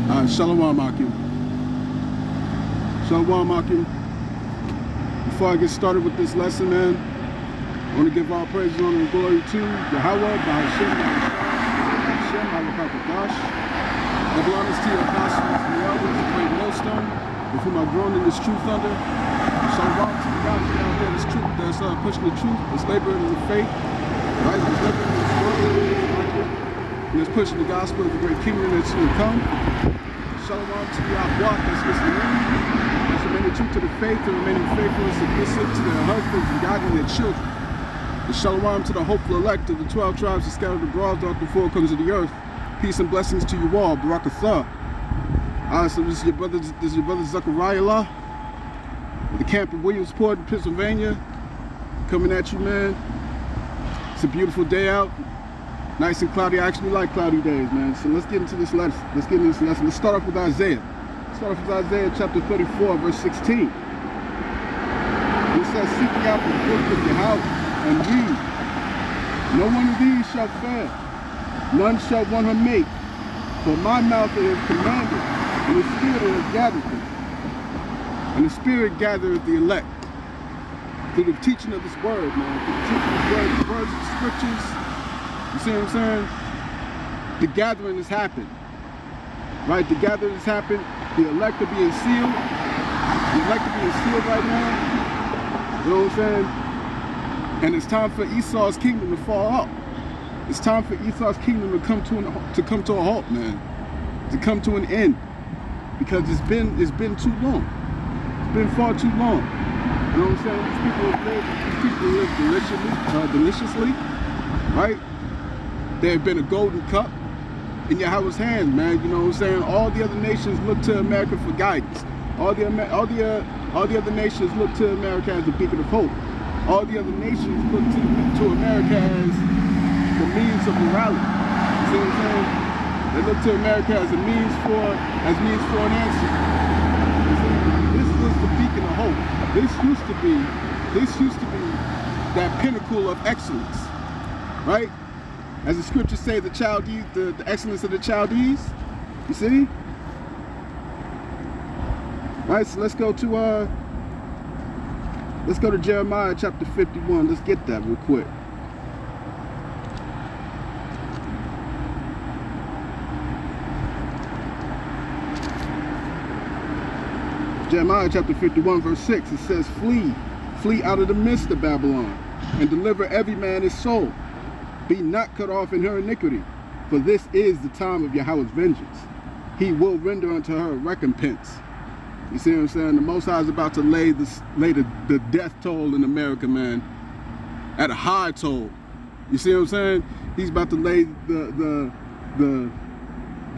Shalom, Maki. Shalom, Maki. Before I get started with this lesson, man, I want to give all praise, honor, and glory to Yahawah Bahashem Yahawashi. The belongs to your apostles and the elders, the great millstone, with whom I've grown in this truth under. Shalom to the God out there, this truth that's pushing the truth, that's laboring in the faith, right? That's laboring in the struggle, and that's pushing the gospel of the great kingdom that's soon to come. Shalom to the Yahawah that's listening in, that's remaining true to the faith and remaining faithful and submissive to their husbands and guiding their children. And shalom to the hopeful elect of the 12 tribes that scattered abroad throughout the four corners of the earth. Peace and blessings to you all. Barakatha. So this is your brother Zechariah, at the camp in Williamsport, Pennsylvania, coming at you, man. It's a beautiful day out. Nice and cloudy. I actually like cloudy days, man. So let's get into this lesson. Let's start off with Isaiah. Start off with Isaiah chapter 34, verse 16. It says, seek out the book of Yahawah and read. No one of these shall fail. None shall want her mate. For my mouth it is commanded, and the Spirit has gathered them. And the Spirit gathereth the elect. Through the teaching of this word, man. Through the teaching of this word, the words of the scriptures. You see what I'm saying? The gathering has happened. Right? The gathering has happened. The elect are being sealed. The elect are being sealed right now. You know what I'm saying? And it's time for Esau's kingdom to fall out. It's time for Esau's kingdom to come to a halt, man. To come to an end. Because it's been too long. It's been far too long. You know what I'm saying? These people live deliciously, right? There have been a golden cup in Yahweh's hand, man. You know what I'm saying? All the other nations look to America for guidance. All the other nations look to America as a beacon of hope. All the other nations look to America as the means of morality. You see what I'm saying? They look to America as a means for an answer. You see? This was the beacon of hope. This used to be that pinnacle of excellence, right? As the scriptures say, the Chaldees, the excellence of the Chaldees. You see? All right, so let's go to Jeremiah chapter 51. Let's get that real quick. Jeremiah chapter 51, verse 6, it says, flee out of the midst of Babylon, and deliver every man his soul. Be not cut off in her iniquity, for this is the time of Yahweh's vengeance. He will render unto her recompense. You see what I'm saying? The Most High is about to lay the death toll in America, man, at a high toll. You see what I'm saying? He's about to lay the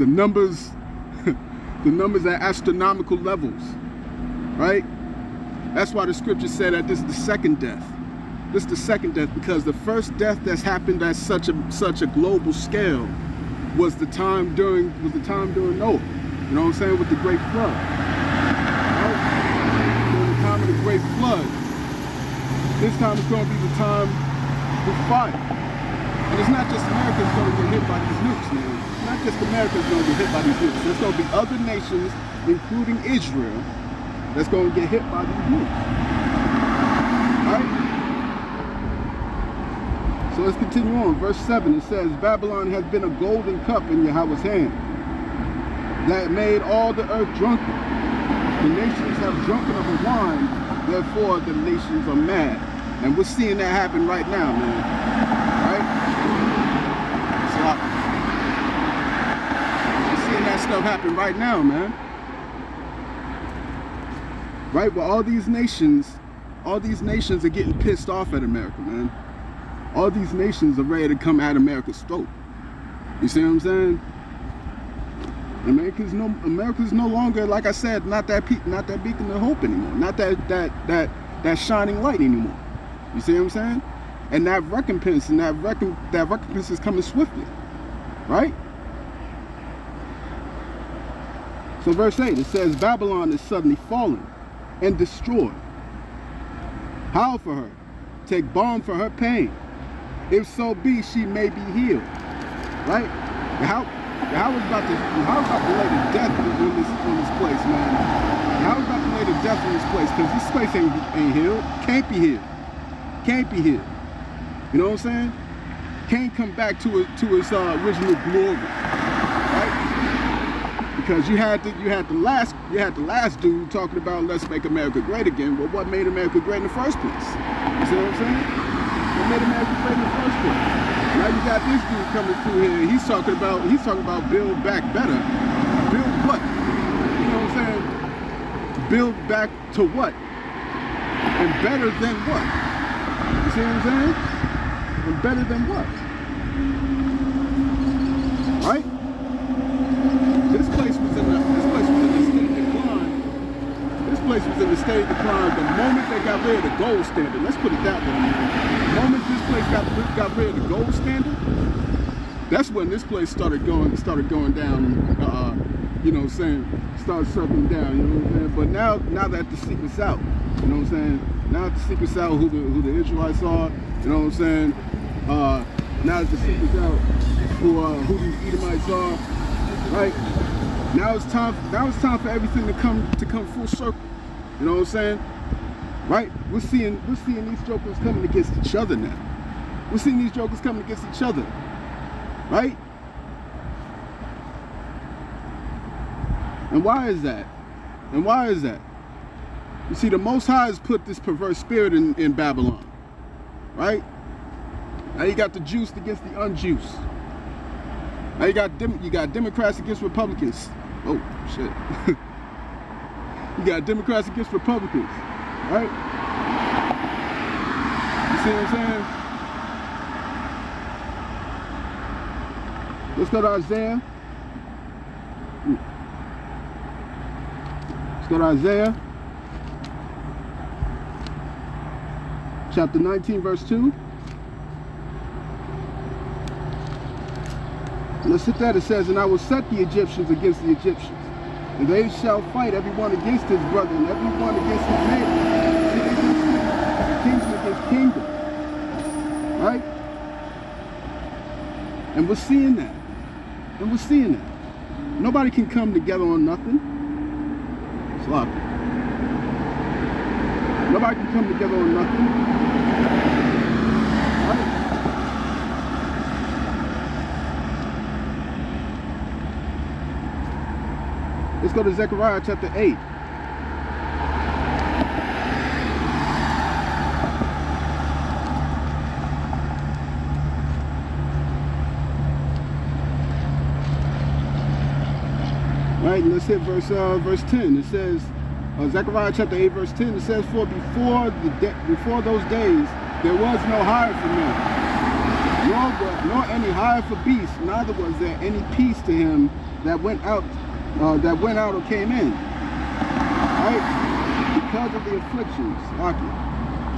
numbers the numbers at astronomical levels. Right? That's why the scripture said that this is the second death. This is the second death, because the first death that's happened at such a global scale was the time during Noah. You know what I'm saying? With the great flood. Right? During the time of the great flood. This time is going to be the time with fire. And it's not just America that's going to get hit by these nukes, man. It's not just America that's going to get hit by these nukes. There's going to be other nations, including Israel, that's going to get hit by these nukes. Right? So let's continue on. Verse 7, it says, Babylon has been a golden cup in Yahweh's hand, that made all the earth drunken. The nations have drunken of the wine, therefore the nations are mad. And we're seeing that happen right now, man. Right? So we're seeing that stuff happen right now, man. Right? Well, all these nations are getting pissed off at America, man. All these nations are ready to come at America's throat. You see what I'm saying? America's no longer, like I said, not that beacon of hope anymore. Not that shining light anymore. You see what I'm saying? And that recompense is coming swiftly. Right? So verse 8, it says, Babylon is suddenly fallen and destroyed. Howl for her, take balm for her pain. If so be, she may be healed. Right? Yahawah's about to lay to death on this place, man. Yahawah's about to lay to death on this place because this place ain't healed. Can't be healed. Can't be healed. You know what I'm saying? Can't come back to its original glory, right? Because you had the last dude talking about let's make America great again. Well, what made America great in the first place? You see what I'm saying? What made America great in the first place? Now you got this dude coming through here. He's talking about build back better. Build what? You know what I'm saying? Build back to what? And better than what? You see what I'm saying? And better than what? Right? This place was in a state of decline. This place was in a state of decline the moment they got rid of the gold standard. Let's put it that way. The moment this place got rid of the gold standard, that's when this place started going down. You know what I'm saying? Started circling down. You know what I'm saying? But now that the secret's out, you know what I'm saying? Now that the secret's out, who the Israelites are, you know what I'm saying? Now that the secret's out, who these Edomites are, right? Now it's time for everything to come full circle. You know what I'm saying? Right? We're seeing these jokers coming against each other now. We're seeing these jokers coming against each other. Right? And why is that? And why is that? You see, the Most High has put this perverse spirit in Babylon. Right? Now you got the juiced against the unjuiced. Now you got Democrats against Republicans. Oh, shit. You got Democrats against Republicans. Right? You see what I'm saying? Let's go to Isaiah. Let's go to Isaiah. Chapter 19, verse 2. Let's hit that. It says, and I will set the Egyptians against the Egyptians, and they shall fight everyone against his brother, and everyone against his neighbor. Kingdom against kingdom. Right? And we're seeing that. And we're seeing that. Nobody can come together on nothing. Sloppy. Nobody can come together on nothing. Right? Let's go to Zechariah chapter 8. Right, let's hit verse 10. It says, Zechariah chapter 8, verse 10. It says, for before those days there was no hire for men, nor any hire for beasts, neither was there any peace to him that went out or came in. Right? Because of the afflictions.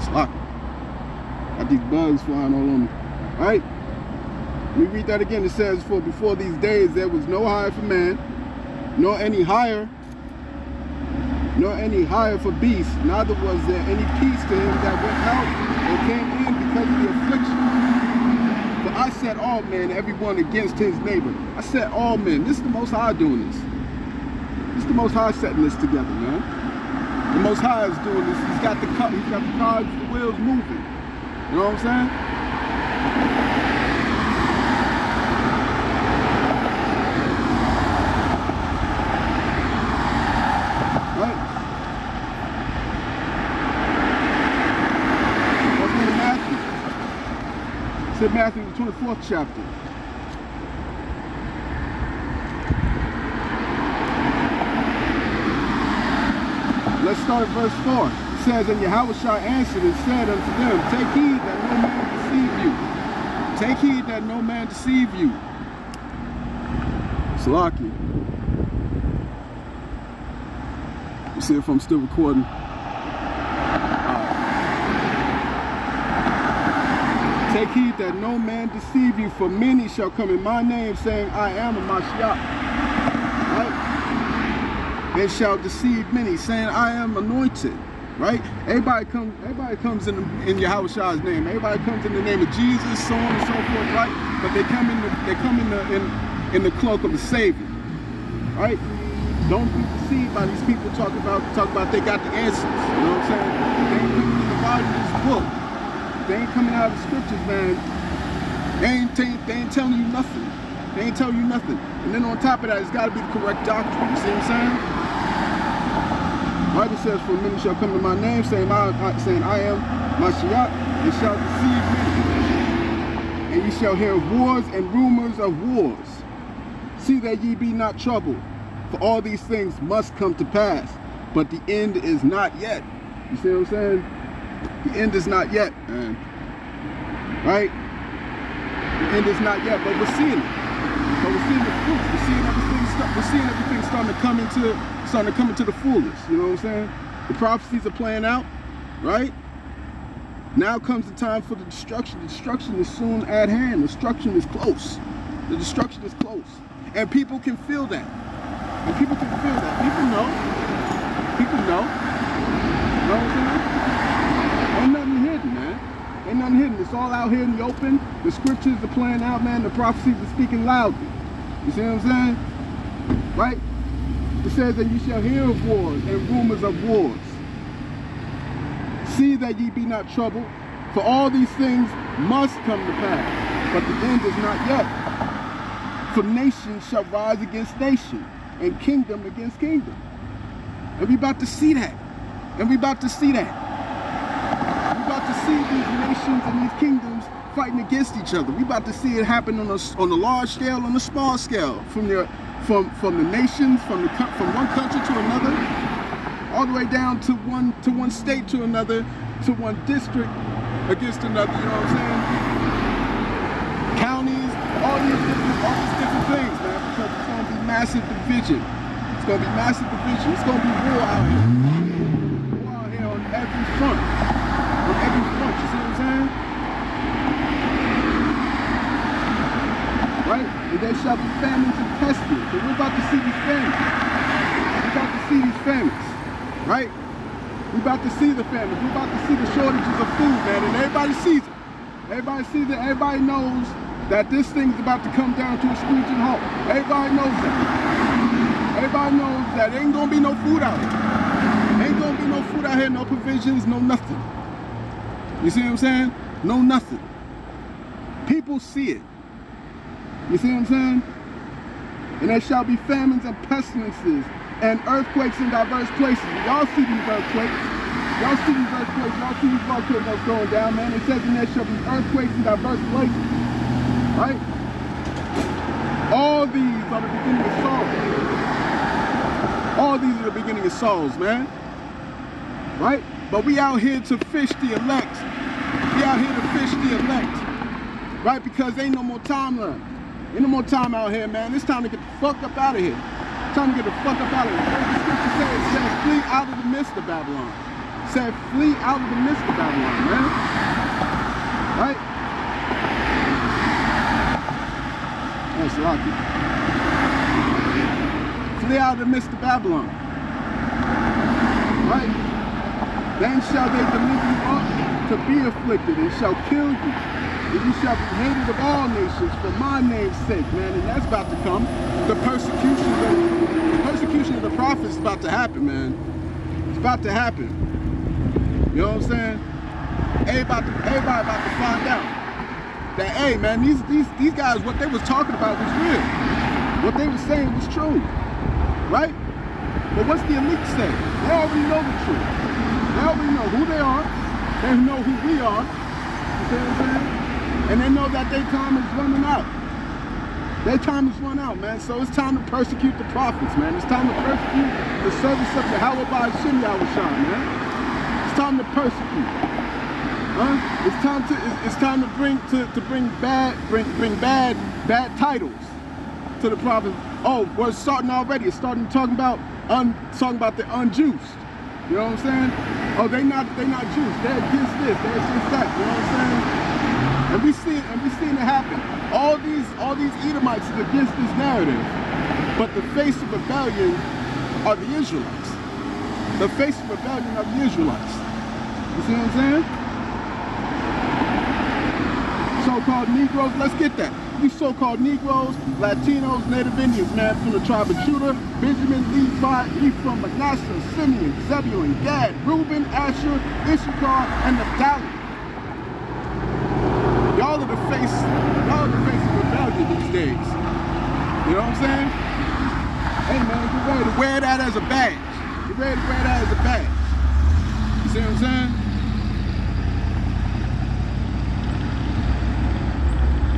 Slocky. Got these bugs flying all on me. Right? Let me read that again. It says, for before these days there was no hire for man, nor any hire for beasts, neither was there any peace to him that went out or came in because of the affliction. For I set all men, everyone against his neighbor. I set all men. This is the Most High doing this. This is the Most High setting this together, man. The Most High is doing this. He's got the cards, the wheels moving. You know what I'm saying? Matthew, the 24th chapter. Let's start at verse 4. It says, and Yahawah answered and said unto them, take heed that no man deceive you. Take heed that no man deceive you. Salaki. Let's see if I'm still recording. Take heed that no man deceive you, for many shall come in my name, saying, I am a MANASHEH. Right? And shall deceive many, saying, I am anointed. Right? Everybody comes in Yahawah's name. Everybody comes in the name of Jesus, so on and so forth, right? But they come in the cloak of the Savior, right? Don't be deceived by these people talk about they got the answers. You know what I'm saying? They ain't coming to the bottom of this book. They ain't coming out of the scriptures, man. They ain't telling you nothing. They ain't telling you nothing. And then on top of that, it's got to be the correct doctrine. You see what I'm saying? The Bible says, for many shall come in my name, saying I am MANASHEH, and shall deceive many. And ye shall hear of wars and rumors of wars. See that ye be not troubled, for all these things must come to pass, but the end is not yet. You see what I'm saying? The end is not yet, man. Right? The end is not yet, but we're seeing it. But we're seeing the fruits. We're seeing everything starting to come into the fullness. You know what I'm saying? The prophecies are playing out, right? Now comes the time for the destruction. The destruction is soon at hand. The destruction is close. The destruction is close. And people can feel that. And people can feel that. People know. People know. You know what I'm saying? Ain't nothing hidden, man. Ain't nothing hidden. It's all out here in the open. The scriptures are playing out, man. The prophecies are speaking loudly. You see what I'm saying? Right? It says that ye shall hear of wars and rumors of wars. See that ye be not troubled, for all these things must come to pass, but the end is not yet. For nation shall rise against nation, and kingdom against kingdom. And we about to see that. And we about to see that. We about to see these nations and these kingdoms fighting against each other. We about to see it happen on a large scale, on a small scale, from the nations, from one country to another, all the way down to one state to another, to one district against another. You know what I'm saying? Counties, all these different things, man, because it's gonna be massive division. It's gonna be massive division. It's gonna be war out here. War out here on every front. On every front. You see what I'm saying? Right? And there shall be famines and pestilence. So we're about to see these famines. We're about to see these famines. Right? We're about to see the famines. We're about to see the shortages of food, man. And everybody sees it. Everybody sees it. Everybody knows that this thing's about to come down to a screeching halt. Everybody knows that. Everybody knows that there ain't gonna be no food out here. Ain't gonna be no food out here, no provisions, no nothing. You see what I'm saying? No nothing. People see it. You see what I'm saying? And there shall be famines and pestilences and earthquakes in diverse places. Y'all see these earthquakes. Y'all see these earthquakes. Y'all see these volcanoes going down, man. It says in there shall be earthquakes in diverse places. Right? All these are the beginning of sorrows. All these are the beginning of sorrows, man. Right? But we out here to fish the elect. We out here to fish the elect. Right? Because ain't no more time left. Ain't no more time out here, man. It's time to get the fuck up out of here. It's time to get the fuck up out of here. What the scripture says? It says, flee out of the midst of Babylon. It said, flee out of the midst of Babylon, man. Right? That's lucky. Flee out of the midst of Babylon. Right? Then shall they deliver you up to be afflicted, and shall kill you. And you shall be hated of all nations for my name's sake, man. And that's about to come. The persecution of the prophets is about to happen, man. It's about to happen. You know what I'm saying? Everybody about to find out that, hey, man, these guys, what they was talking about was real. What they was saying was true, right? But what's the elite say? They already know the truth. They already know who they are. They know who we are. You see what I'm saying? And they know that their time is running out. Their time is run out, man. So it's time to persecute the prophets, man. It's time to persecute the service of Yahawah Bahashem Yahawashi, man. It's time to persecute. Huh? It's time to bring bad titles to the prophets. Oh, well, it's starting already. It's starting talking about the unjuiced. You know what I'm saying? Oh, they not Jews. They're against this. They're against that. You know what I'm saying? And we seeing it happen. All these Edomites is against this narrative. But the face of rebellion are the Israelites. The face of rebellion are the Israelites. You see what I'm saying? So-called Negroes, let's get that. you so-called Negroes, Latinos, Native Indians, man, from the tribe of Judah, Benjamin, Levi, Ephraim, Manasseh, Simeon, Zebulon, Gad, Reuben, Asher, Issachar, and Naphtali. Y'all are the face of rebellion these days. You know what I'm saying? Hey man, get ready to wear that as a badge. Get ready to wear that as a badge. You see what I'm saying?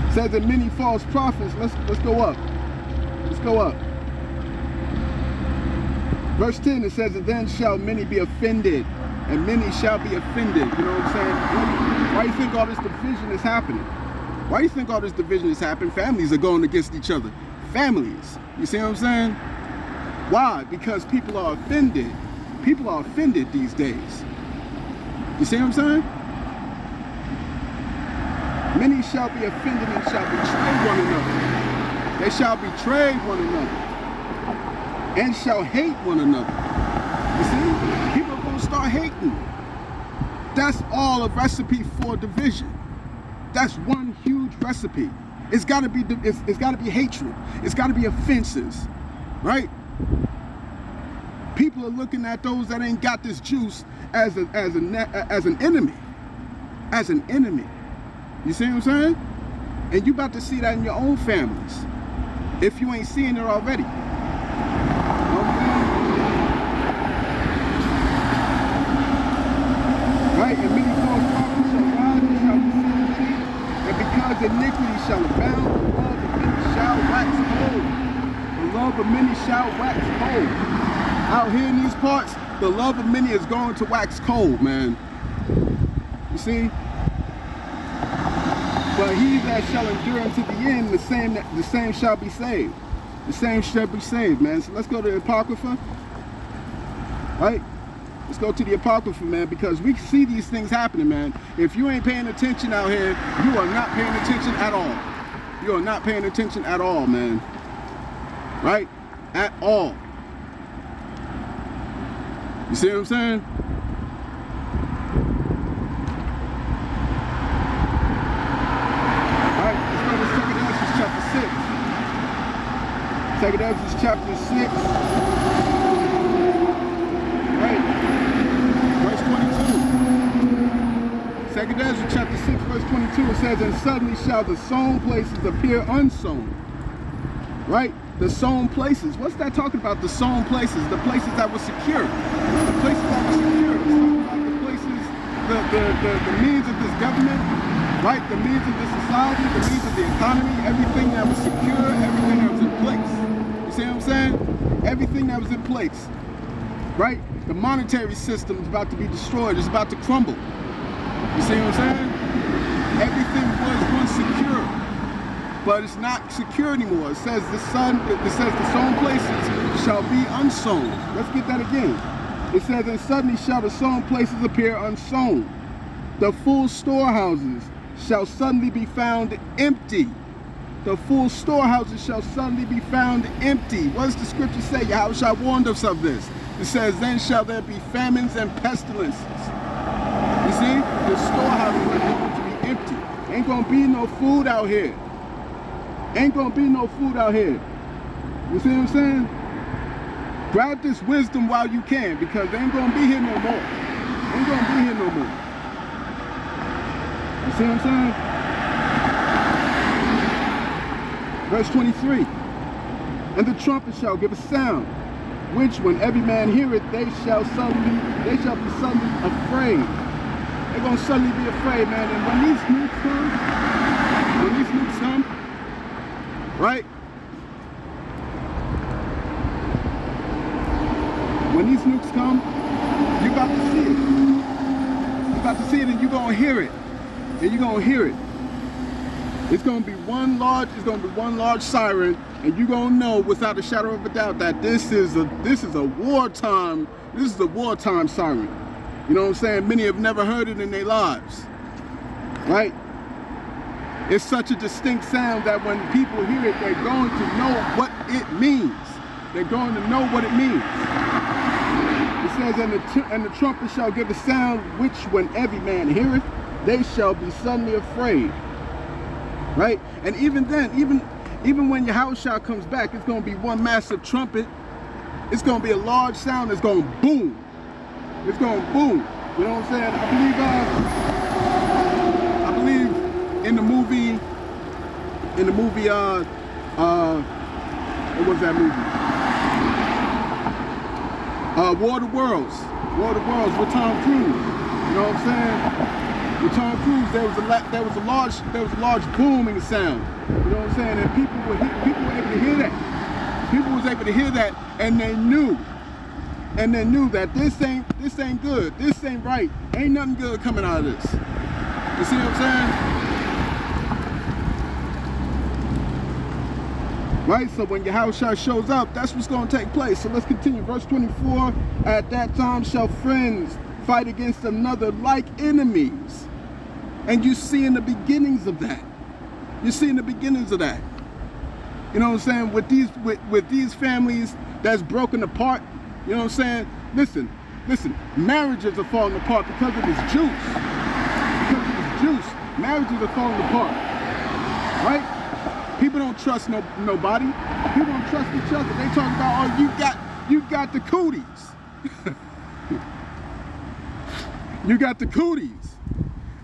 It says that many false prophets. Let's go up. Let's go up. Verse 10, it says that then shall many be offended, and many shall be offended. You know what I'm saying? Why do you think all this division is happening? Why do you think all this division is happening? Families are going against each other. Families. You see what I'm saying? Why? Because people are offended. People are offended these days. You see what I'm saying? Many shall be offended and shall betray one another. They shall betray one another. And shall hate one another. You see? People are going to start hating. That's all a recipe for division. That's one huge recipe. It's got to be hatred. It's got to be offenses, right? People are looking at those that ain't got this juice as an enemy, as an enemy. You see what I'm saying? And you about to see that in your own families, if you ain't seeing it already. Right? And many false prophets shall rise and shall deceive many, and because iniquity shall abound, the love of many shall wax cold. The love of many shall wax cold. Out here in these parts, the love of many is going to wax cold, man. You see? But he that shall endure unto the end, the same shall be saved. The same shall be saved, man. So let's go to the Apocrypha. Right? Let's go to the Apocrypha, man, because we see these things happening, man. If you ain't paying attention out here, you are not paying attention at all. You are not paying attention at all, man. Right? At all. You see what I'm saying? Alright, let's go to 2 Ezra chapter 6. 2 Ezra chapter 6. Right. Verse 22. 2 Ezra chapter 6, verse 22, it says, and suddenly shall the sown places appear unsown. Right? The sown places. What's that talking about? The sown places. The places that were secure. The places that were secure. It's talking about the places, the means of this government, right? The means of this society, the means of the economy, everything that was secure, everything that was in place. You see what I'm saying? Everything that was in place. Right? The monetary system is about to be destroyed. It's about to crumble. You see what I'm saying? Everything was once secure, but it's not secure anymore. It says the sown places shall be unsown. Let's get that again. It says, and suddenly shall the sown places appear unsown. The full storehouses shall suddenly be found empty. The full storehouses shall suddenly be found empty. What does the scripture say? Yahawah warned us of this. It says, then shall there be famines and pestilences. You see, the storehouses are going to be empty. Ain't gonna be no food out here. Ain't gonna be no food out here. You see what I'm saying? Grab this wisdom while you can, because they ain't gonna be here no more. Ain't gonna be here no more. You see what I'm saying? Verse 23. And the trumpet shall give a sound, which when every man heareth, they shall be suddenly afraid. They're gonna suddenly be afraid, man. And when these nukes come, right? When these nukes come, you got to see it. You got to see it, and you're gonna hear it. And you're gonna hear it. It's gonna be one large siren, and you're gonna know without a shadow of a doubt that this is a wartime siren. You know what I'm saying? Many have never heard it in their lives. Right? It's such a distinct sound that when people hear it, they're going to know what it means. They're going to know what it means. It says, and the trumpet shall give a sound, which when every man heareth, they shall be suddenly afraid. Right? And even then, even when Yahawashi comes back, it's going to be one massive trumpet. It's going to be a large sound that's going to boom. It's going to boom. You know what I'm saying? I believe in the movie, what was that movie? War of the Worlds with Tom Cruise. You know what I'm saying? With Tom Cruise, there was a large booming sound. You know what I'm saying? And people were able to hear that. People was able to hear that, and they knew that this ain't good. This ain't right. Ain't nothing good coming out of this. You see what I'm saying? Right? So when Yahawashi shows up, that's what's going to take place. So let's continue. Verse 24, at that time shall friends fight against another like enemies. And you see in the beginnings of that. You see in the beginnings of that. You know what I'm saying? With these families that's broken apart, you know what I'm saying? Listen, marriages are falling apart because of this juice. Because of this juice, marriages are falling apart. Right? People don't trust nobody. People don't trust each other. They talk about, oh, you got the cooties. You got the cooties.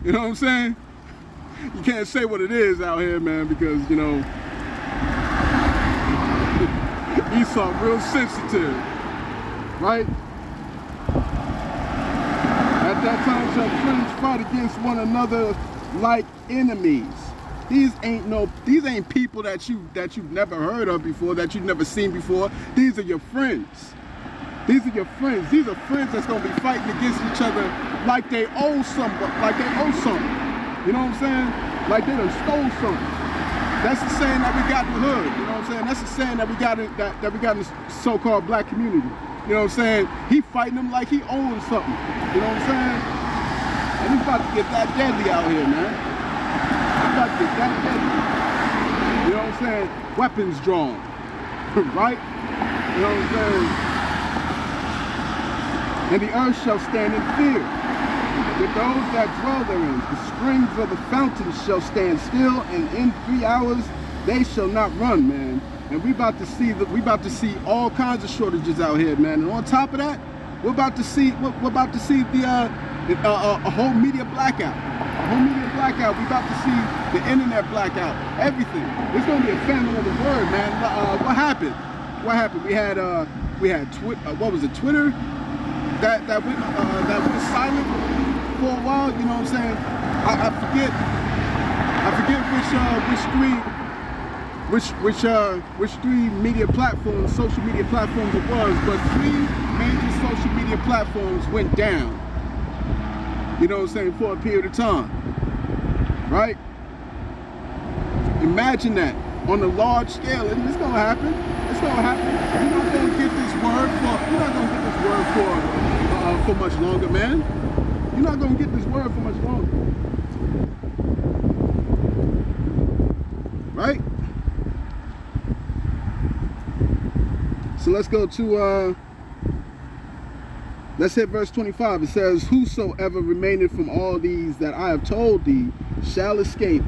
You know what I'm saying? You can't say what it is out here, man, because, you know, Esau real sensitive, right? At that time shall friends fight against one another like enemies. These ain't people that you've never heard of before, that you've never seen before. These are your friends. These are your friends. These are friends that's gonna be fighting against each other like they owe something. You know what I'm saying? Like they done stole something. That's the saying that we got in the hood. You know what I'm saying? That's the saying that we got in the so-called black community. You know what I'm saying? He fighting them like he owns something. You know what I'm saying? And he's about to get that deadly out here, man. He's about to get that deadly. You know what I'm saying? Weapons drawn. Right? You know what I'm saying? And the earth shall stand in fear. With those that dwell therein, the springs of the fountains shall stand still, and in 3 hours they shall not run, man. And we about to see all kinds of shortages out here, man. And on top of that, we're about to see a whole media blackout. A whole media blackout. We're about to see the internet blackout. Everything. It's gonna be a famine of the word, man. What happened? What happened? We had what was it? Twitter that went silent for a while. You know what I'm saying? I forget which three media platforms, social media platforms it was, but 3 major social media platforms went down. You know what I'm saying? For a period of time, right? Imagine that on a large scale, and it's gonna happen. It's gonna happen. You're not gonna get this word for much longer, man. You're not gonna get this word for much longer, right? So let's go to let's hit verse 25. It says, whosoever remaineth from all these that I have told thee shall escape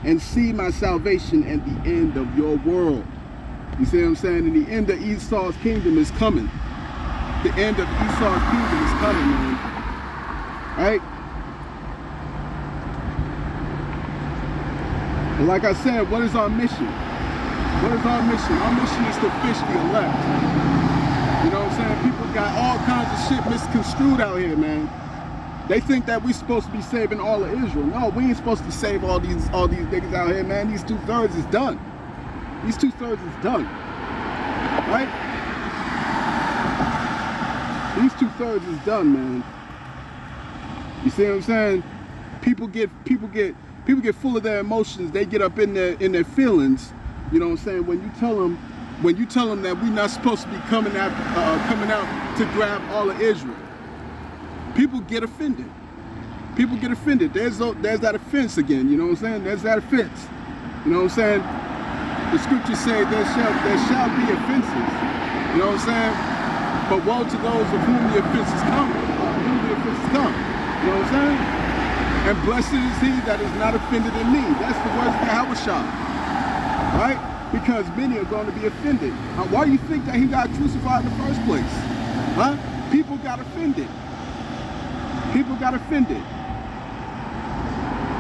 and see my salvation at the end of your world. You see what I'm saying? And the end of Esau's kingdom is coming. The end of Esau's kingdom is coming, man. Right? And like I said, what is our mission? What is our mission? Our mission is to fish the elect. You know what I'm saying? People got all kinds of shit misconstrued out here, man. They think that we're supposed to be saving all of Israel. No, we ain't supposed to save all these niggas out here, man. These 2/3 is done. These 2/3 is done. Right? These 2/3 is done, man. You see what I'm saying? People get full of their emotions. They get up in their feelings. You know what I'm saying? When you tell them that we're not supposed to be coming out to grab all of Israel, people get offended. People get offended. There's that offense again. You know what I'm saying? There's that offense. You know what I'm saying? The scriptures say there shall be offenses. You know what I'm saying? But woe to those of whom the offenses come. You know what I'm saying? And blessed is he that is not offended in me. That's the words of Yahawashi. right? Because many are going to be offended. Why do you think that he got crucified in the first place? Huh? People got offended. People got offended.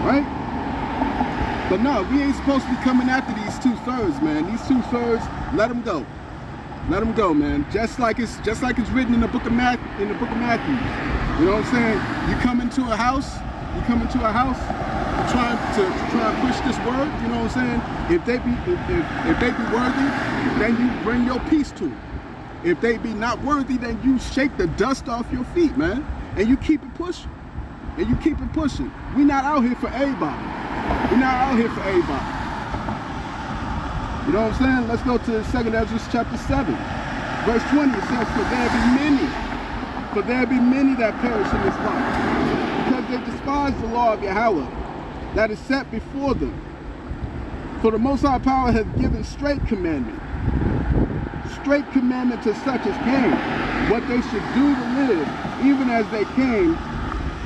Right? But no, we ain't supposed to be coming after these 2/3, man. These 2/3, let them go. Let them go, man. Just like it's written in the book of Matthew. You know what I'm saying? You come into a house, trying to push this word, you know what I'm saying? If they be worthy, then you bring your peace to them. If they be not worthy, then you shake the dust off your feet, man. And you keep it pushing. And you keep it pushing. We're not out here for everybody. We're not out here for everybody. You know what I'm saying? Let's go to 2 Ezra chapter 7. Verse 20, it says, for there be many that perish in this life, because they despise the law of Yahawah that is set before them. For the Most High Power has given straight commandment to such as came, what they should do to live, even as they came,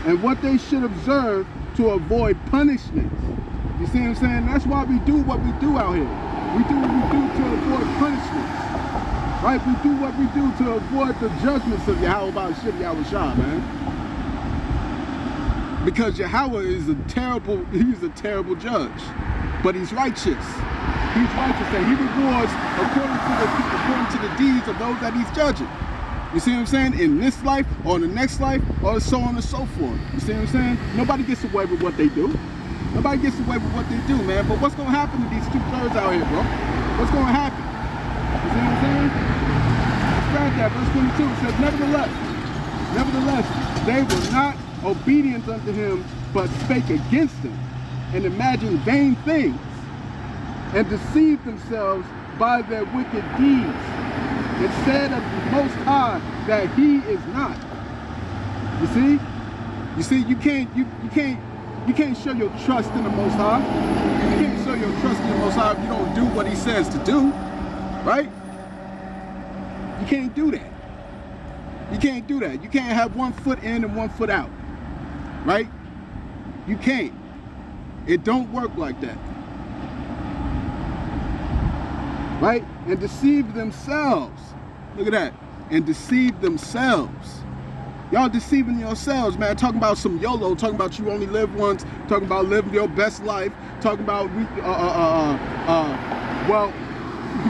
and what they should observe to avoid punishments. You see what I'm saying? That's why we do what we do out here. We do what we do to avoid punishments. Right? We do what we do to avoid the judgments of Yahawah Bahashem Yahawashi, man. Because Yahawah is he's a terrible judge. But he's righteous. He's righteous, and he rewards according to the deeds of those that he's judging. You see what I'm saying? In this life, or in the next life, or so on and so forth. You see what I'm saying? Nobody gets away with what they do. Nobody gets away with what they do, man. But what's going to happen to these 2/3 out here, bro? What's going to happen? You see what I'm saying? Scratch that. Verse 22, it says, Nevertheless, they were not obedient unto him, but spake against him, and imagined vain things, and deceived themselves by their wicked deeds, and said of the Most High that he is not. You see, you can't show your trust in the Most High. You can't show your trust in the Most High if you don't do what he says to do, right? You can't do that. You can't do that. You can't have one foot in and one foot out, right? You can't. It don't work like that, right? And deceive themselves. Look at that. And deceive themselves. Y'all deceiving yourselves, man. Talking about some YOLO, talking about you only live once, talking about living your best life, talking about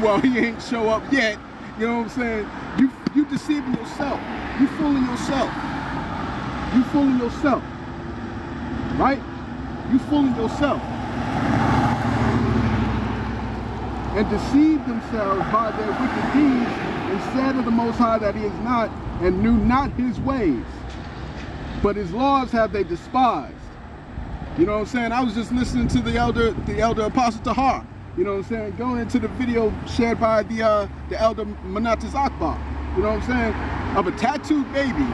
well, he ain't show up yet. You know what I'm saying? You deceiving yourself. You fooling yourself. You fooling yourself. Right? You fooling yourself. And deceive themselves by their wicked deeds, and said of the Most High that he is not, and knew not his ways, but his laws have they despised. You know what I'm saying? I was just listening to the elder Apostle Tahar. You know what I'm saying? Going into the video shared by the elder Manasseh. You know what I'm saying? Of a tattooed baby.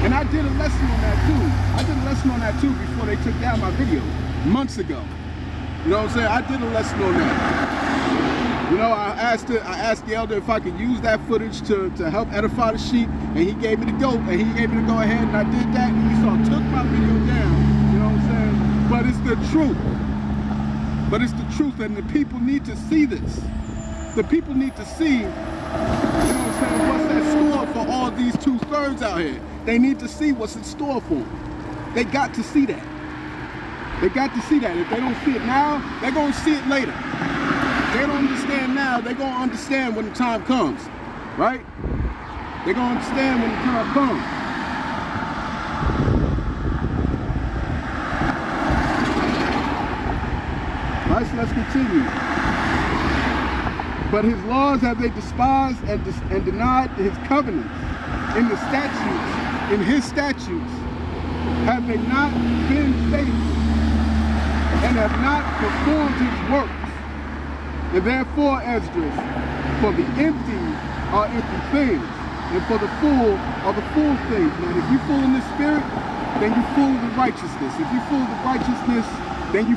And I did a lesson on that too. I did a lesson on that too before they took down my video months ago. You know what I'm saying? I did a lesson on that. You know, I asked the elder if I could use that footage to help edify the sheep, and he gave me the go, ahead, and I did that, and he took my video down. You know what I'm saying? But it's the truth. But it's the truth, and the people need to see this. The people need to see, you know what I'm saying, what's at store for all these 2/3 out here. They need to see what's in store for them. They got to see that. They got to see that. If they don't see it now, they're going to see it later. They don't understand now, they're going to understand when the time comes, right? They're going to understand when the time comes. Right, so let's continue. But his laws have they despised and denied his covenants. In his statutes have they not been faithful, and have not performed his works. And therefore, Esdras, for the empty are empty things, and for the full are the full things. Man, if you full in the spirit, then you full of the righteousness. If you full of the righteousness, then you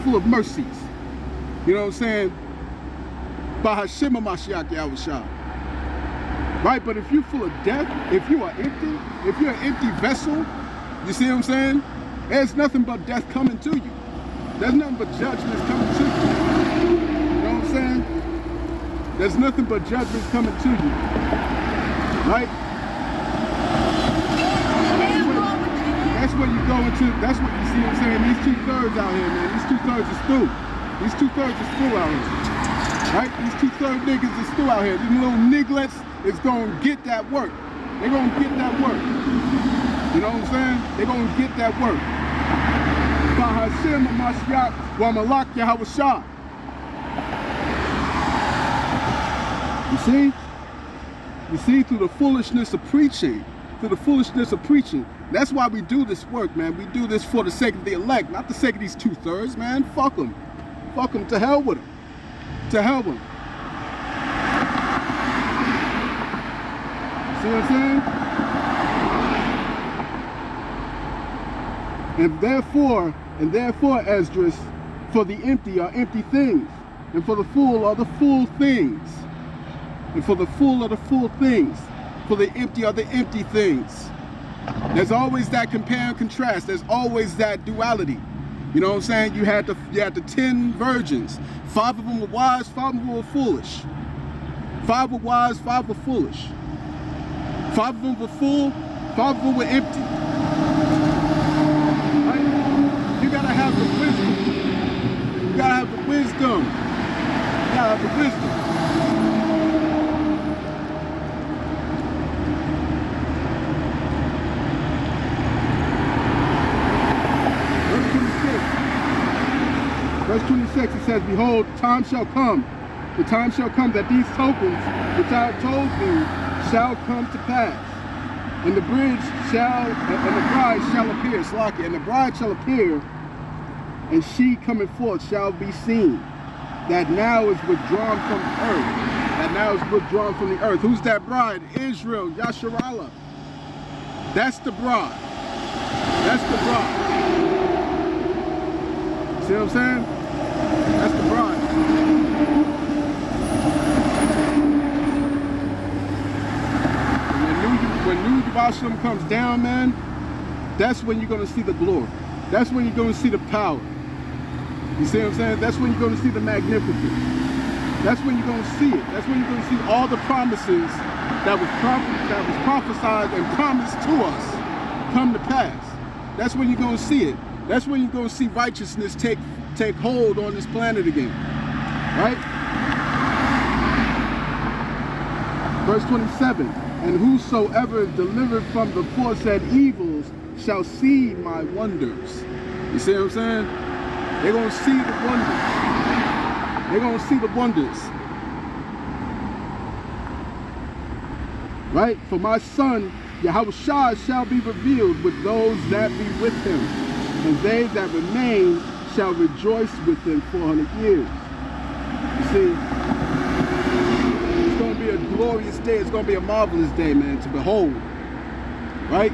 full of mercies. You know what I'm saying? Bahashem Yahawashi. Right? But if you're full of death, if you are empty, if you're an empty vessel, you see what I'm saying? There's nothing but death coming to you. There's nothing but judgments coming to you. There's nothing but judgments coming to you. Right? That's where you go into, that's what you see what I'm saying, these 2/3 out here, man. These 2/3 is through. These 2/3 is through out here. Right? These 2/3 niggas is through out here. These little nigglets is gonna get that work. They're gonna get that work. You know what I'm saying? They're gonna get that work. Bahashem Yahawashi. You see? You see, through the foolishness of preaching. Through the foolishness of preaching. That's why we do this work, man. We do this for the sake of the elect, not the sake of these 2/3, man. Fuck them. Fuck them. To hell with them. To hell with them. See what I'm saying? And therefore, Esdras, for the empty are empty things, and for the full are the full things, and for the full are the full things, for the empty are the empty things. There's always that compare and contrast. There's always that duality. You know what I'm saying? You had the 10 virgins. 5 of them were wise, 5 of them were foolish. 5 were wise, 5 were foolish. 5 of them were full, 5 of them were empty. Right? You gotta have the wisdom. You gotta have the wisdom. You gotta have the wisdom. Verse 26, it says, behold, the time shall come that these tokens which I have told thee shall come to pass. And the bride shall appear, Slaki, and the bride shall appear, and she coming forth shall be seen, that now is withdrawn from the earth. That now is withdrawn from the earth. Who's that bride? Israel, Yasharallah. That's the bride. That's the bride. See what I'm saying? That's the bride. When New Jerusalem comes down, man, that's when you're going to see the glory. That's when you're going to see the power. You see what I'm saying? That's when you're going to see the magnificence. That's when you're going to see it. That's when you're going to see all the promises that was prophesied and promised to us come to pass. That's when you're going to see it. That's when you're going to see righteousness take hold on this planet again. Right? Verse 27, and whosoever is delivered from the foresaid evils shall see my wonders. You see what I'm saying? They're going to see the wonders. They're going to see the wonders. Right? For my son, Yahawashi, shall be revealed with those that be with him, and they that remain shall rejoice with him 400 years. You see, it's going to be a glorious day. It's going to be a marvelous day, man, to behold. Right?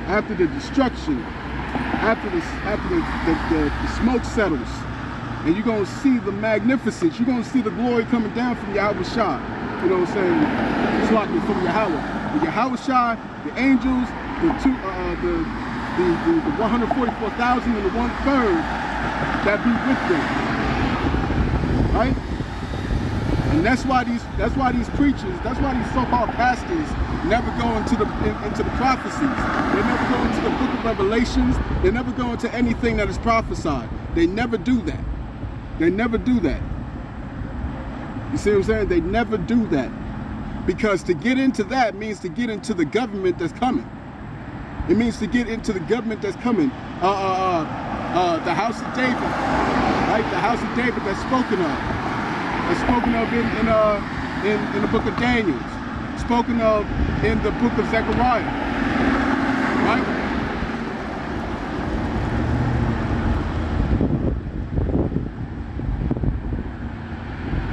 After the destruction, after the smoke settles, and you're going to see the magnificence. You're going to see the glory coming down from Yahawashi. You know what I'm saying? It's like from Yahawah. The Yahawashi, the angels, the 144,000 and the 1/3 that be with them, right? And that's why these preachers, that's why these so-called pastors never go into the prophecies. They never go into the book of Revelations. They never go into anything that is prophesied. They never do that. They never do that. You see what I'm saying? They never do that, because to get into that means to get into the government that's coming. It means to get into the government that's coming. The house of David, right? The house of David that's spoken of. That's spoken of in the book of Daniel. Spoken of in the book of Zechariah. Right?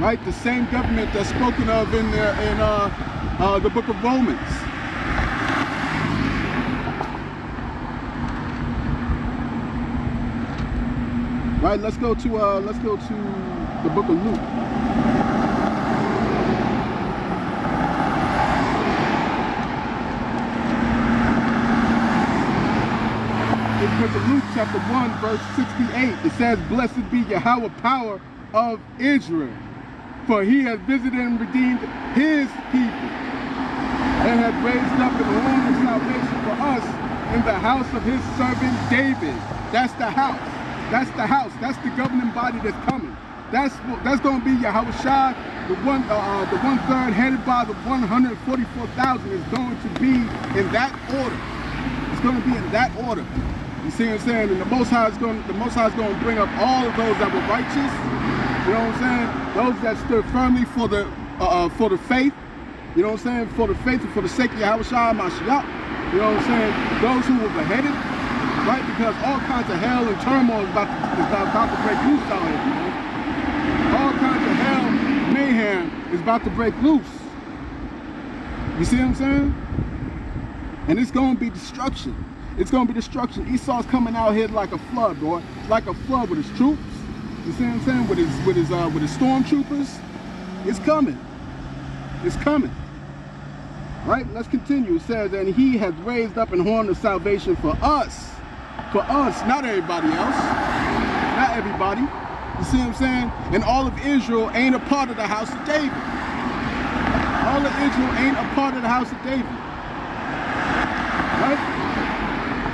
Right? The same government that's spoken of in the book of Romans. Right, let's go to the book of Luke. In the book of Luke, chapter 1, verse 68, it says, blessed be Yahawah, power of Israel, For he has visited and redeemed his people, and has raised up an horn of salvation for us in the house of his servant David. That's the house. That's the house. That's the governing body that's coming. That's going to be Yahawashi. The one-third headed by the 144,000 is going to be in that order. It's going to be in that order. You see what I'm saying? And the Most High is going to bring up all of those that were righteous. You know what I'm saying? Those that stood firmly for the faith. You know what I'm saying? For the faith and for the sake of Yahawashi Mashiach. You know what I'm saying? Those who were beheaded, right? Because all kinds of hell and turmoil is about to break loose out here, man. All kinds of hell, mayhem is about to break loose. You see what I'm saying? And it's going to be destruction. It's going to be destruction. Esau's coming out here like a flood, boy. Like a flood with his troops. You see what I'm saying? With his stormtroopers. It's coming. It's coming. Right? Let's continue. It says, and he has raised up an horn of salvation for us. For us, not everybody else. Not everybody. You see what I'm saying? And all of Israel ain't a part of the house of David. All of Israel ain't a part of the house of David. Right?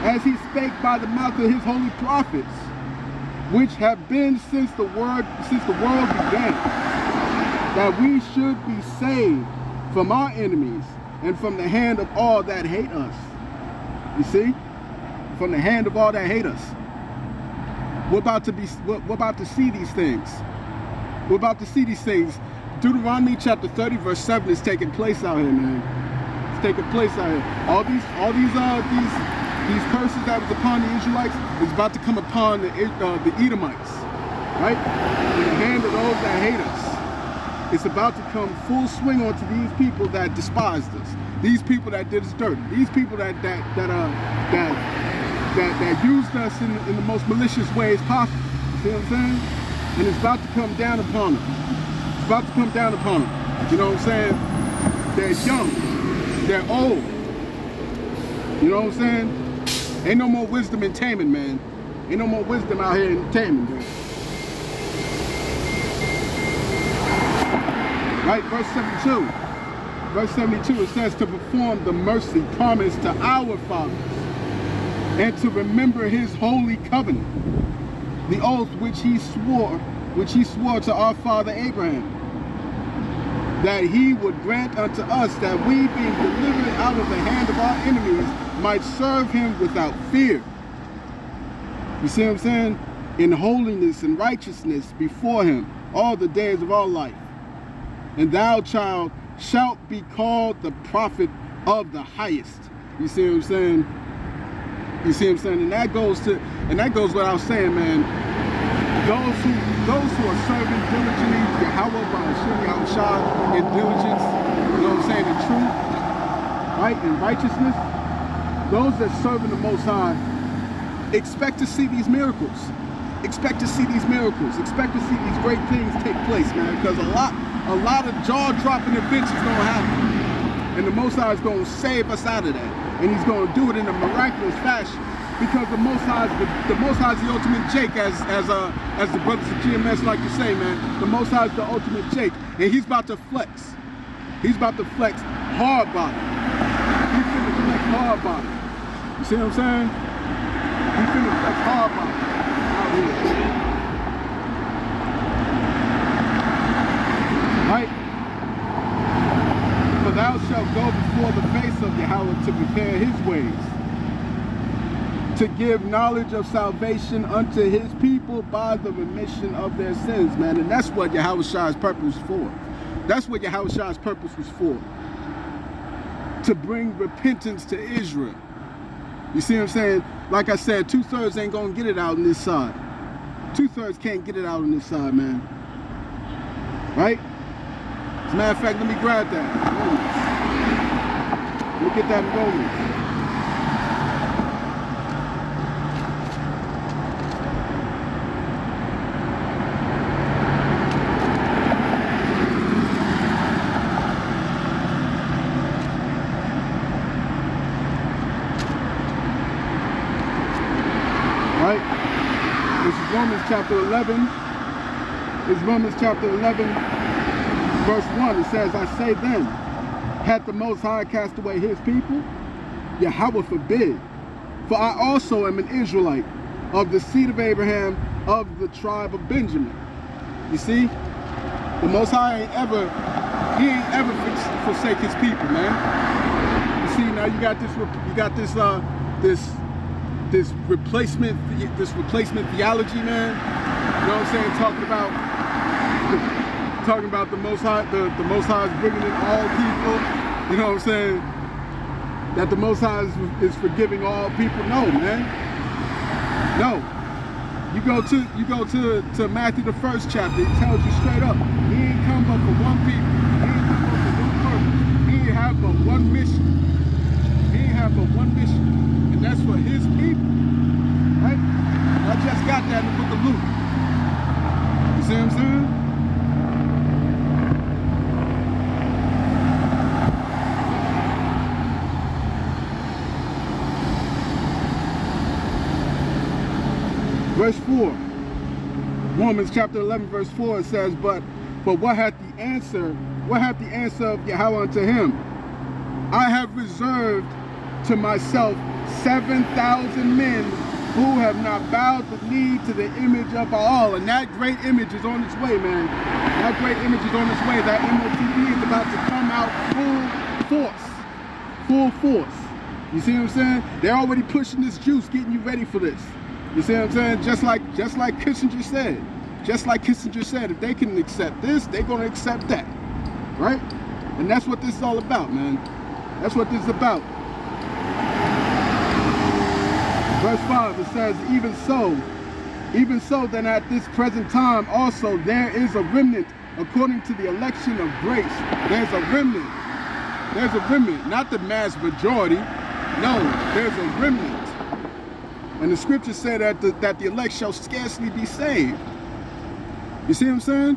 As he spake by the mouth of his holy prophets, which have been since the world began, that we should be saved from our enemies and from the hand of all that hate us. You see? From the hand of all that hate us. We're about to see these things. We're about to see these things. Deuteronomy chapter 30 verse 7 is taking place out here, man. It's taking place out here. All these curses that was upon the Israelites is about to come upon the Edomites, right? In the hand of those that hate us. It's about to come full swing onto these people that despised us. These people that did us dirty. These people that used us in the most malicious ways possible. You see what I'm saying? And it's about to come down upon them. It's about to come down upon them. You know what I'm saying? They're young. They're old. You know what I'm saying? Ain't no more wisdom in taming, man. Ain't no more wisdom out here in taming, man. Right, verse 72. Verse 72, it says to perform the mercy promised to our fathers, and to remember his holy covenant, the oath which he swore to our father Abraham, that he would grant unto us that we, being delivered out of the hand of our enemies, might serve him without fear. You see what I'm saying? In holiness and righteousness before him all the days of our life. And thou, child, shalt be called the prophet of the highest. You see what I'm saying? You see what I'm saying? And that goes what I was saying, man. Those who are serving diligently, Yahawah Bahashem Yahawashi, in diligence, you know what I'm saying, in truth, right, in righteousness, those that serving the Most High, expect to see these miracles. Expect to see these miracles. Expect to see these great things take place, man, because a lot of jaw-dropping events is going to happen. And the Most High is going to save us out of that. And he's going to do it in a miraculous fashion, because the Most High is the ultimate Jake, as the brothers of GMS like to say, man. The Most High is the ultimate Jake, and he's about to flex. He's about to flex hard body. He's finna flex hard body. You see what I'm saying? He's finna flex hard body out here. Right? For thou shalt go before the face of Yahweh to prepare his ways, to give knowledge of salvation unto his people by the remission of their sins, man. And that's what Yahawashi's purpose was for. That's what Yahawashi's purpose was for. To bring repentance to Israel. You see what I'm saying? Like I said, 2/3 ain't gonna get it out on this side. 2/3 can't get it out on this side, man. Right? As a matter of fact, let me grab that. Let me get that in Romans. Right? This is Romans chapter 11. It's Romans chapter 11. Verse 1, it says, I say then, hath the Most High cast away his people? Yahweh forbid. For I also am an Israelite, of the seed of Abraham, of the tribe of Benjamin. You see, the Most High ain't ever forsake his people, man. You see, now you got this replacement theology, man. You know what I'm saying? Talking about the Most High, the Most High is bringing in all people. You know what I'm saying? That the Most High is forgiving all people. No, man. No. You go to Matthew the 1st chapter. It tells you straight up. He ain't come but for one people. He ain't come but for one purpose. He ain't have but one mission. He ain't have but one mission, and that's for his people. Right? I just got that in the book of Luke. You see what I'm saying? Verse 4, Romans chapter 11, verse 4, it says, but what hath the answer of Yahweh unto him? I have reserved to myself 7,000 men who have not bowed the knee to the image of Baal. And that great image is on its way, man. That great image is on its way. That MOTB is about to come out full force. You see what I'm saying? They're already pushing this juice, getting you ready for this. You see what I'm saying? Just like Kissinger said. Just like Kissinger said, if they can accept this, they're going to accept that. Right? And that's what this is all about, man. That's what this is about. Verse 5, it says, even so then at this present time also there is a remnant according to the election of grace. There's a remnant. There's a remnant, not the mass majority. No, there's a remnant. And the scriptures say that the elect shall scarcely be saved. You see what I'm saying?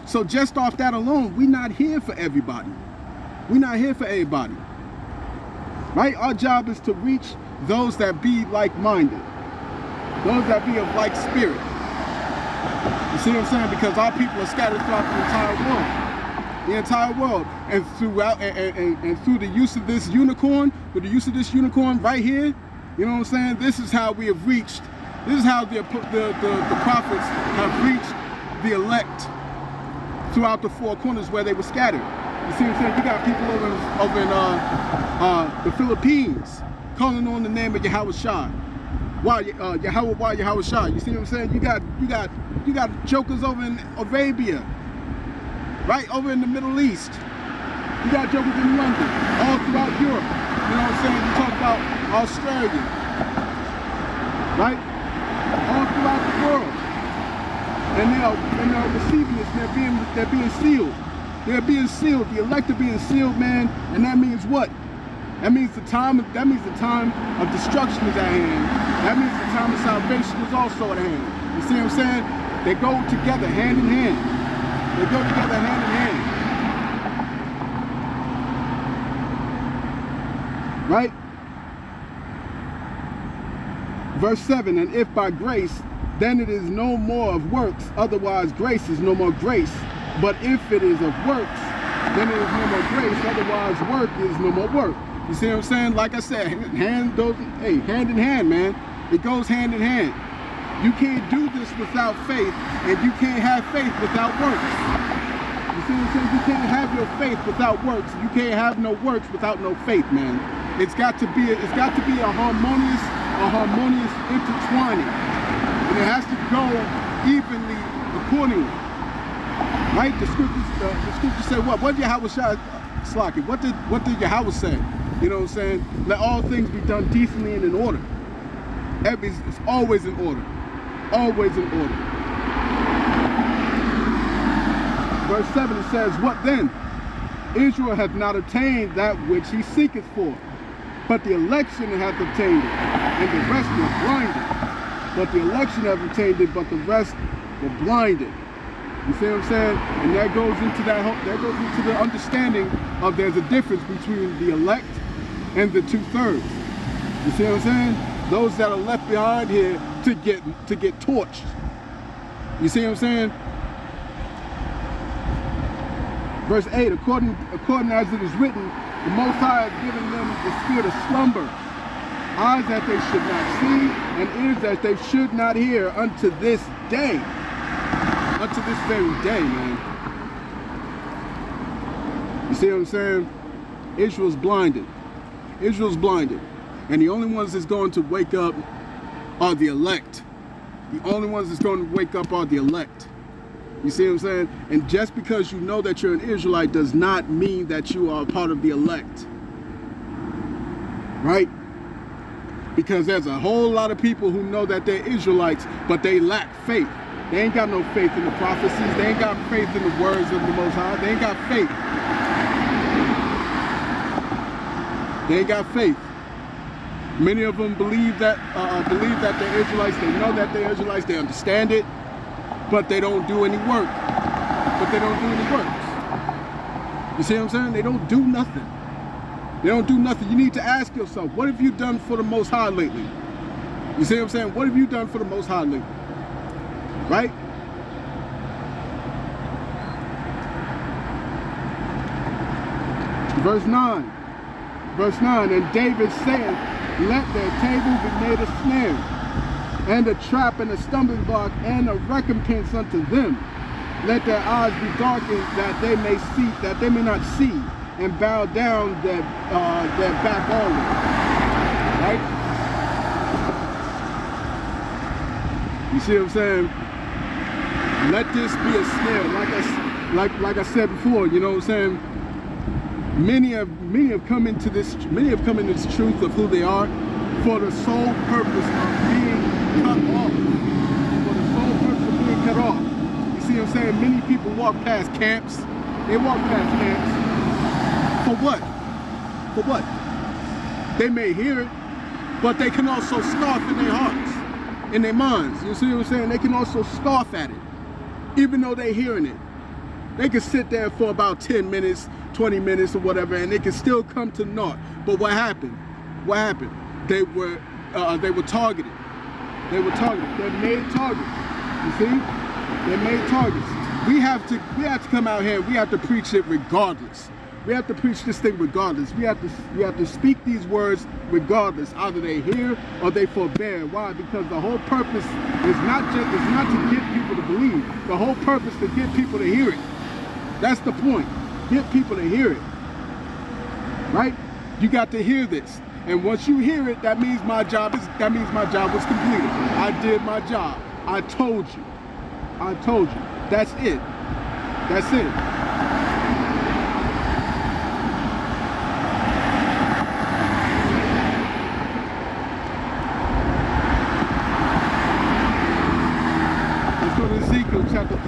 So just off that alone, we're not here for everybody. We're not here for everybody. Right? Our job is to reach those that be like-minded. Those that be of like spirit. You see what I'm saying? Because our people are scattered throughout the entire world. And through the use of this unicorn, right here, you know what I'm saying? This is how we have reached, this is how the prophets have reached the elect throughout the four corners where they were scattered. You see what I'm saying? You got people over in the Philippines calling on the name of Yahawah Bahashem. You see what I'm saying? You got jokers over in Arabia, right? Over in the Middle East. You got jokers in London, all throughout Europe. You know what I'm saying? You talk about Australia, right? All throughout the world. And they're receiving this, they're being sealed. They're being sealed. The elect are being sealed, man. And that means what? That means the time of destruction is at hand. That means the time of salvation is also at hand. You see what I'm saying? They go together hand in hand. They go together hand in hand. Right? Verse 7, and if by grace, then it is no more of works, otherwise grace is no more grace. But if it is of works, then it is no more grace, otherwise work is no more work. You see what I'm saying? Like I said, hand in hand, man. It goes hand in hand. You can't do this without faith, and you can't have faith without works. You see what I'm saying? You can't have your faith without works. You can't have no works without no faith, man. It's got to be a harmonious intertwining, and it has to go evenly accordingly. Right? The scriptures say what? What did Yahawah Slaki? What did Yahweh say? You know what I'm saying? Let all things be done decently and in order. It's always in order. Always in order. Verse 7, it says, what then? Israel hath not obtained that which he seeketh for, but the election hath obtained it, and the rest were blinded. But the election hath obtained it, but the rest were blinded. You see what I'm saying? And that goes into the understanding of there's a difference between the elect and the 2/3. You see what I'm saying? Those that are left behind here to get torched. You see what I'm saying? Verse 8, according as it is written, the Most High has given them the spirit of slumber, eyes that they should not see, and ears that they should not hear unto this day. Unto this very day, man. You see what I'm saying? Israel's blinded. Israel's blinded. And the only ones that's going to wake up are the elect. The only ones that's going to wake up are the elect. You see what I'm saying? And just because you know that you're an Israelite does not mean that you are a part of the elect. Right? Because there's a whole lot of people who know that they're Israelites, but they lack faith. They ain't got no faith in the prophecies. They ain't got faith in the words of the Most High. They ain't got faith. They ain't got faith. Many of them believe that they're Israelites. They know that they're Israelites. They understand it, but they don't do any work. But they don't do any works. You see what I'm saying? They don't do nothing. They don't do nothing. You need to ask yourself, what have you done for the Most High lately? You see what I'm saying? What have you done for the Most High lately? Right? Verse 9. Verse 9, and David said, let their table be made a snare, and a trap and a stumbling block, and a recompense unto them. Let their eyes be darkened, that they may see, that they may not see, and bow down their back always. Right? You see what I'm saying? Let this be a snare, like I said before. You know what I'm saying? Many have come into this truth of who they are for the sole purpose of being cut off. For the sole purpose of being cut off. You see what I'm saying? Many people walk past camps. They walk past camps. For what? For what? They may hear it, but they can also scoff in their hearts, in their minds. You see what I'm saying? They can also scoff at it, even though they're hearing it. They can sit there for about 10 minutes, 20 minutes or whatever, and they can still come to naught. But what happened? What happened? They were targeted. They were targeted. They're made targets. You see? They're made targets. We have to come out here. We have to preach it regardless. We have to preach this thing regardless. We have to speak these words regardless. Either they hear or they forbear. Why? Because the whole purpose is not to get people to believe. The whole purpose is to get people to hear it. That's the point. Get people to hear it. Right? You got to hear this. And once you hear it, that means my job was completed. I did my job. I told you. I told you. That's it. That's it. Let's go to Ezekiel chapter 3.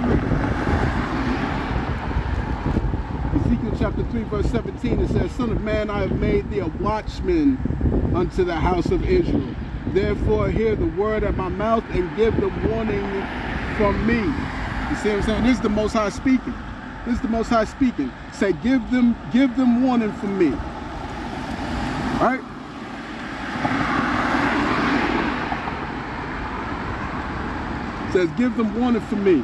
Ezekiel chapter 3 verse 17, it says, Son of man, I have made thee a watchman unto the house of Israel. Therefore hear the word at my mouth and give the warning from me. You see what I'm saying? This is the Most High speaking. This is the Most High speaking. Say, give them warning from me. All right? It says, give them warning from me.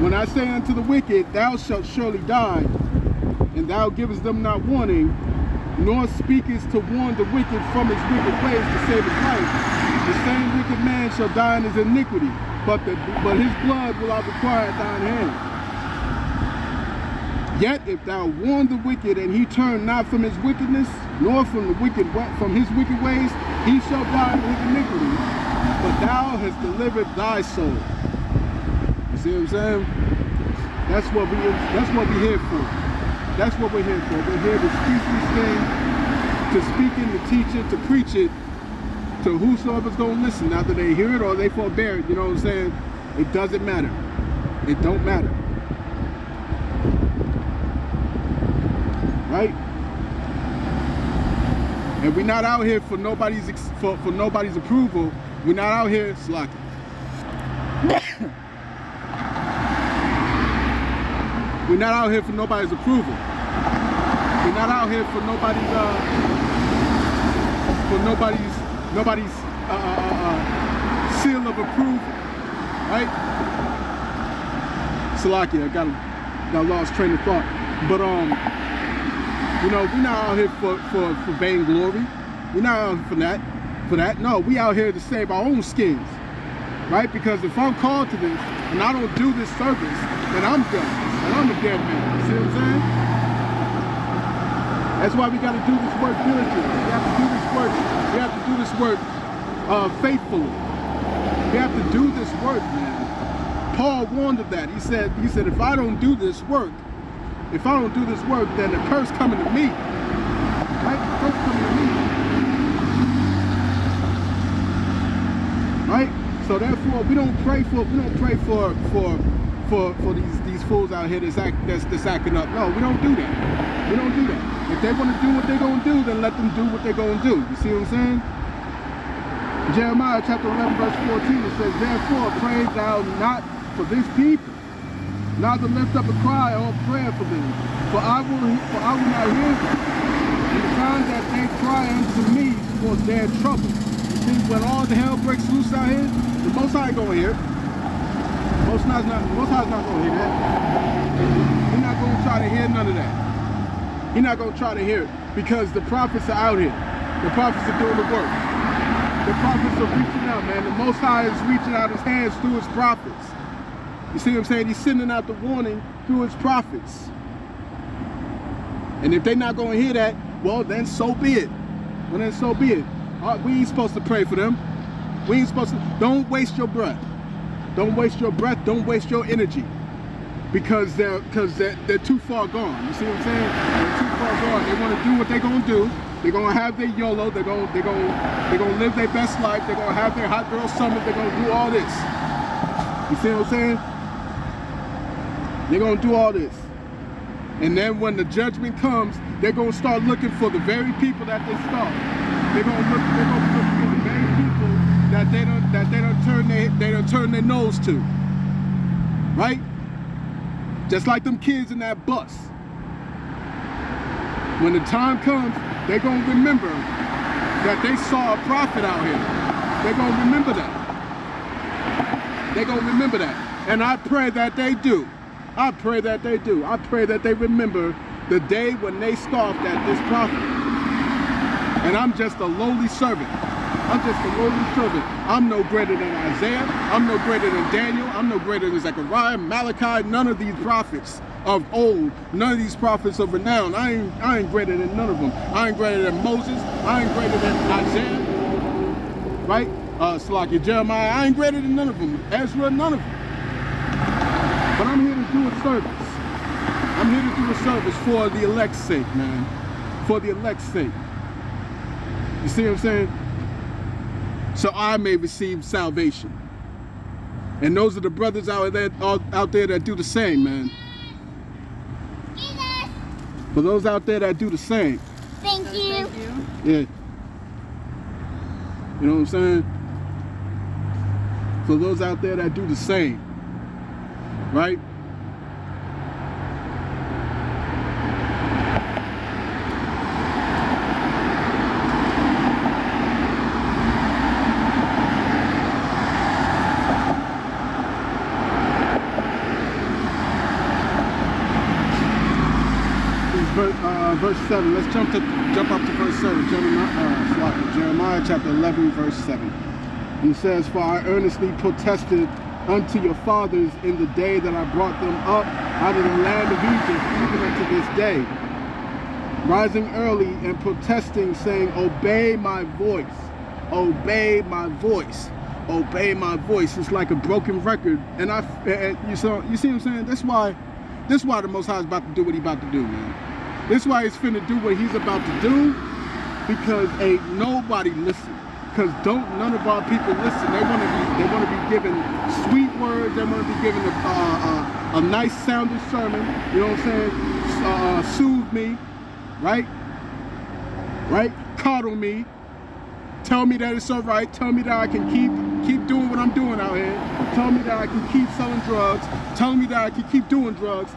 When I say unto the wicked, thou shalt surely die, and thou givest them not warning, nor speakest to warn the wicked from his wicked ways to save his life, the same wicked man shall die in his iniquity, but his blood will I require at thine hand. Yet if thou warn the wicked, and he turn not from his wickedness, nor from his wicked ways, he shall die in his iniquity, but thou hast delivered thy soul. You see what I'm saying? That's what we're here for. That's what we're here for. We're here to speak this thing, to speak it, to teach it, to preach it to whosoever's going to listen. Either they hear it or they forbear it. You know what I'm saying? It doesn't matter. It don't matter. Right? And we're not out here for nobody's approval. We're not out here slacking. We're not out here for nobody's approval. We're not out here for nobody's seal of approval, right? Salakia, I got lost train of thought. But you know, we're not out here for vainglory. We're not out here for that. No, we out here to save our own skins, right? Because if I'm called to this and I don't do this service, then I'm done, and I'm a dead man. You see what I'm saying? That's why we got to do this work diligently. We have to do this work. We have to do this work faithfully. We have to do this work, man. Paul warned of that. He said, if I don't do this work, then the curse coming to me. Right? The curse coming to me. Right? So therefore, we don't pray for these fools out here that's acting up. No, we don't do that. We don't do that. If they want to do what they're gonna do, then let them do what they're gonna do. You see what I'm saying? Jeremiah chapter 11 verse 14, it says, therefore pray thou not for this people, not to lift up a cry or prayer for them, for I will not hear them. In the time that they cry unto me for their trouble. You see, when all the hell breaks loose out here, the Most High ain't gonna hear it. Most High's not gonna hear that. He's not gonna try to hear none of that. He's not gonna try to hear it because the prophets are out here. The prophets are doing the work. The prophets are reaching out, man. The Most High is reaching out his hands through his prophets. You see what I'm saying? He's sending out the warning through his prophets. And if they're not going to hear that, well, then so be it. Well, then so be it. We ain't supposed to pray for them. We ain't supposed to. Don't waste your breath. Don't waste your breath. Don't waste your energy. Because they're too far gone. You see what I'm saying? They're too far gone. They want to do what they're going to do. They're gonna have their YOLO. They're gonna live their best life. They're gonna have their hot girl summer. They're gonna do all this. You see what I'm saying? They're gonna do all this, and then when the judgment comes, they're gonna start looking for the very people that they start. They're gonna look for the very people that they don't turn their nose to. Right? Just like them kids in that bus. When the time comes, they're going to remember that they saw a prophet out here. They're going to remember that. They're going to remember that. And I pray that they do. I pray that they do. I pray that they remember the day when they scoffed at this prophet. And I'm just a lowly servant. I'm just a lowly servant. I'm no greater than Isaiah. I'm no greater than Daniel. I'm no greater than Zechariah, Malachi, none of these prophets of old, none of these prophets of renown. I ain't greater than none of them. I ain't greater than Moses. I ain't greater than Isaiah, right? Salakia, Jeremiah. I ain't greater than none of them. Ezra, none of them. But I'm here to do a service. I'm here to do a service for the elect's sake, man. For the elect's sake. You see what I'm saying? So I may receive salvation. And those are the brothers out there that do the same, man. For those out there that do the same. Thank you. Yeah. You know what I'm saying? For those out there that do the same. Right? Verse 7. Let's jump up to verse 7. Jeremiah chapter 11, verse 7. And it says, for I earnestly protested unto your fathers in the day that I brought them up out of the land of Egypt, even unto this day, rising early and protesting, saying, obey my voice, obey my voice, obey my voice. It's like a broken record. And you see what I'm saying? This is why the Most High is about to do what he's about to do, man. This is why he's finna do what he's about to do, because ain't nobody listen. Because none of our people listen. They want to be given sweet words. They want to be given a nice sounding sermon. You know what I'm saying? Soothe me, right? Right? Coddle me. Tell me that it's all right. Tell me that I can keep doing what I'm doing out here. Tell me that I can keep selling drugs. Tell me that I can keep doing drugs.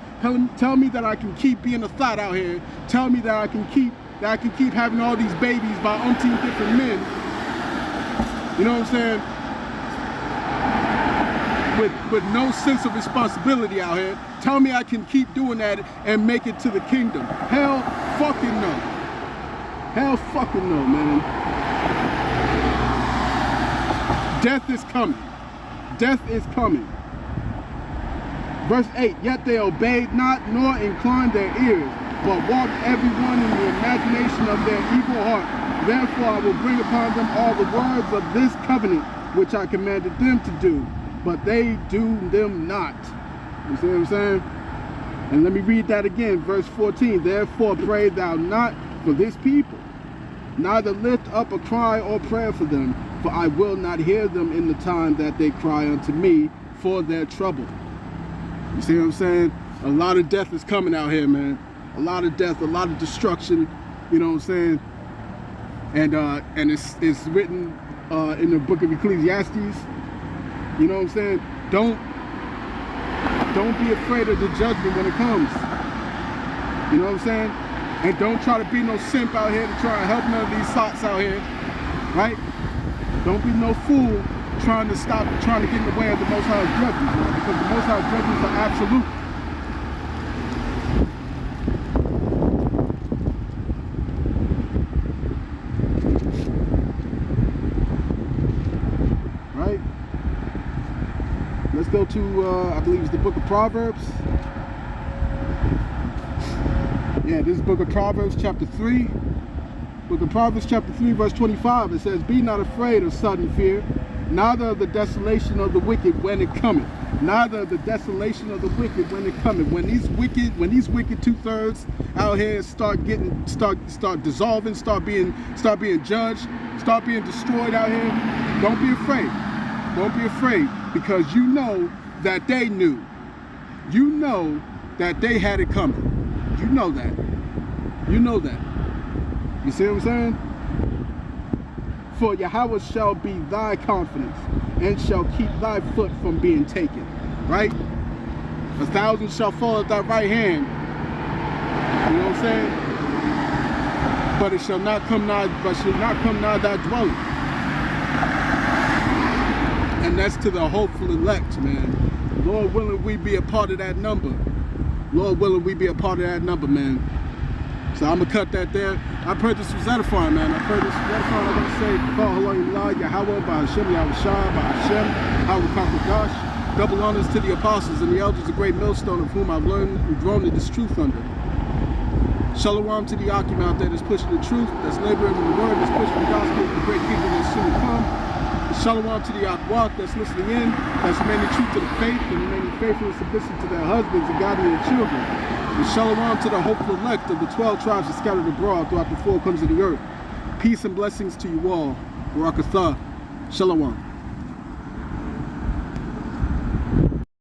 Tell me that I can keep being a thought out here. Tell me that I can keep having all these babies by umpteen different men. You know what I'm saying? with no sense of responsibility out here tell me I can keep doing that and make it to the kingdom. Hell fucking no. Hell fucking no, man. Death is coming. Death is coming. Verse 8, yet they obeyed not, nor inclined their ears, but walked everyone in the imagination of their evil heart. Therefore I will bring upon them all the words of this covenant, which I commanded them to do, but they do them not. You see what I'm saying? And let me read that again, verse 14. Therefore pray thou not for this people, neither lift up a cry or prayer for them, for I will not hear them in the time that they cry unto me for their trouble. You see what I'm saying? A lot of death is coming out here, man. A lot of death, a lot of destruction, you know what I'm saying? And it's written in the book of Ecclesiastes, you know what I'm saying? Don't be afraid of the judgment when it comes. You know what I'm saying? And don't try to be no simp out here to try and help none of these sots out here, right? Don't be no fool trying to get in the way of the Most High's judgments, man, because the Most High's judgments are absolute. Right? Let's go to, I believe it's the book of Proverbs. Yeah, this is book of Proverbs chapter 3. Book of Proverbs chapter 3 verse 25. It says, be not afraid of sudden fear, neither of the desolation of the wicked when it cometh. Neither of the desolation of the wicked when it cometh. When these wicked two-thirds out here start dissolving, start being judged, start being destroyed out here, don't be afraid. Don't be afraid, because you know that they knew. You know that they had it coming. You know that. You know that. You see what I'm saying? For Yahawah shall be thy confidence, and shall keep thy foot from being taken. Right? 1,000 shall fall at thy right hand. You know what I'm saying? But it shall not come nigh, thy dwelling. And that's to the hopeful elect, man. Lord willing, we be a part of that number. Lord willing, we be a part of that number, man. So I'm going to cut that there. I pray this was edifying, man. I pray this was edifying. I'm going to say, Yahawah Bahashem Yahawashi, HAITIANS. Double honors to the apostles and the elders, a great millstone of whom I've learned and grown in this truth under. Shalom to the Akim out there that's pushing the truth, that's laboring in the word, that's pushing the gospel of the great people that soon come. Shalom to the Yahawah that's listening in, that's remaining true to the faith and remaining faithful and submissive to their husbands and guiding their children. And shalom to the hopeful elect of the 12 tribes that scattered abroad throughout the four corners of the earth. Peace and blessings to you all. Barakatah. Shalom.